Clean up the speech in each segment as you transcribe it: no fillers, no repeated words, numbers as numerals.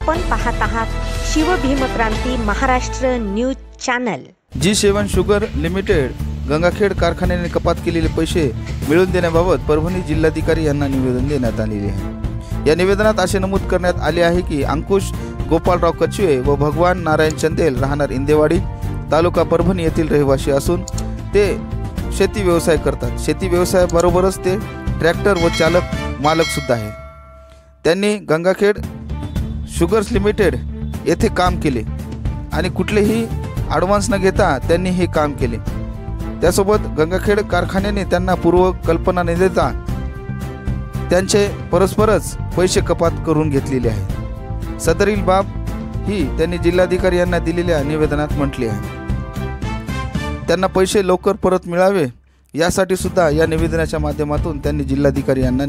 आपण पाहत आहात Shivbhimkranti Maharashtra news channel. G7 sugar limited Gangakhed कारखान्याने कपात केलेले पैसे मिळवून देण्याबाबत परभणी जिल्हाधिकारी यांना निवेदन देण्यात आलेले आहे। या निवेदनात असे नमूद करण्यात आले आहे की अंकुश गोपालराव कचवे व भगवान नारायण चंदेल राहणार इंदेवाडी तालुका परभणी येथील रहिवासी असून ते शेती व्यवसाय करतात। शेती व्यवसायाबरोबरच ते ट्रॅक्टर व चालक मालक सुद्धा आहे। त्यांनी गंगाखेड शुगर्स लिमिटेड येथे काम केले आणि कुठलेही ॲडव्हान्स न घेता त्यांनी हे काम केले। त्यासोबत गंगाखेड कारखान्याने त्यांना पूर्व कल्पना न देता त्यांचे परस्परच पैसे कपात करून घेतलेले आहे। सदरील बाब ही त्यांनी जिल्हाधिकारी यांना दिलेल्या निवेदनात म्हटली आहे। त्यांना पैसे लवकर परत मिळावे यासाठी सुद्धा या निवेदनाच्या माध्यमातून त्यांनी जिल्हाधिकारी यांना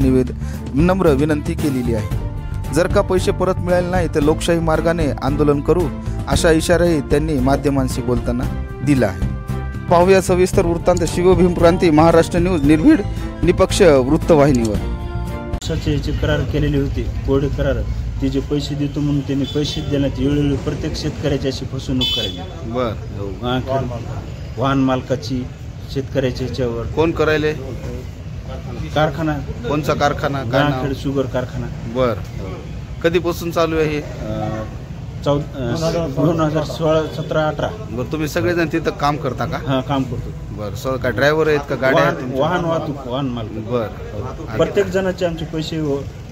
नम्र विनंती केलेली आहे। जर का पैसे परत मिळाले नाही तर लोकशाही मार्गाने आंदोलन करू अशा इशाराही त्यांनी माध्यमांशी बोलताना दिला आहे। पाहूया सविस्तर वृत्तांत शिवभीमक्रांती महाराष्ट्र न्यूज निर्भीड निपक्ष वृत्तवाहिनीवर। याचे करार केलेले होते कोरडे करार, ते जे पैसे देतो म्हणून त्यांनी पैसे देण्यात वेळोवेळी प्रत्येक शेतकऱ्याची अशी फसवणूक करायची। वाहन मालकाची शेतकऱ्याच्या ह्याच्यावर कोण करायले? कारखाना। कोणचा कारखाना? गंगाखेड शुगर कारखाना। बर, कधीपासून चालू आहे हे? 2016, 17, 18। बरं, तुम्ही सगळेजण तिथं काम करता का? हां, काम करतो। बरं, सर काय ड्रायव्हर आहेत का गाड्या आहेत? वाहन वाहतूक, वाहन मालक। बरं, प्रत्येक जणांचे आमचे पैसे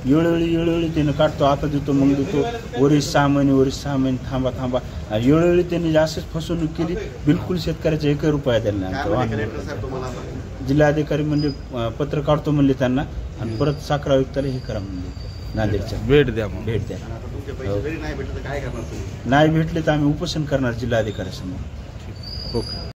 वेळोवेळी त्यानं काढतो, आता देतो मग देतो, वरील 6 महिने वरील 6 महिने थांबा आणि वेळोवेळी त्यांनी अशीच फसवणूक केली। बिलकुल शेतकऱ्याचा 1 रुपया त्यांना जिल्हाधिकारी म्हणजे पत्र काढतो म्हणले त्यांना आणि परत साखर आयुक्ताला हे करा म्हणले नांदेडच्या भेट द्या नाही भेटले तर आम्ही उपोषण करणार जिल्हाधिकाऱ्यासमोर। ओके।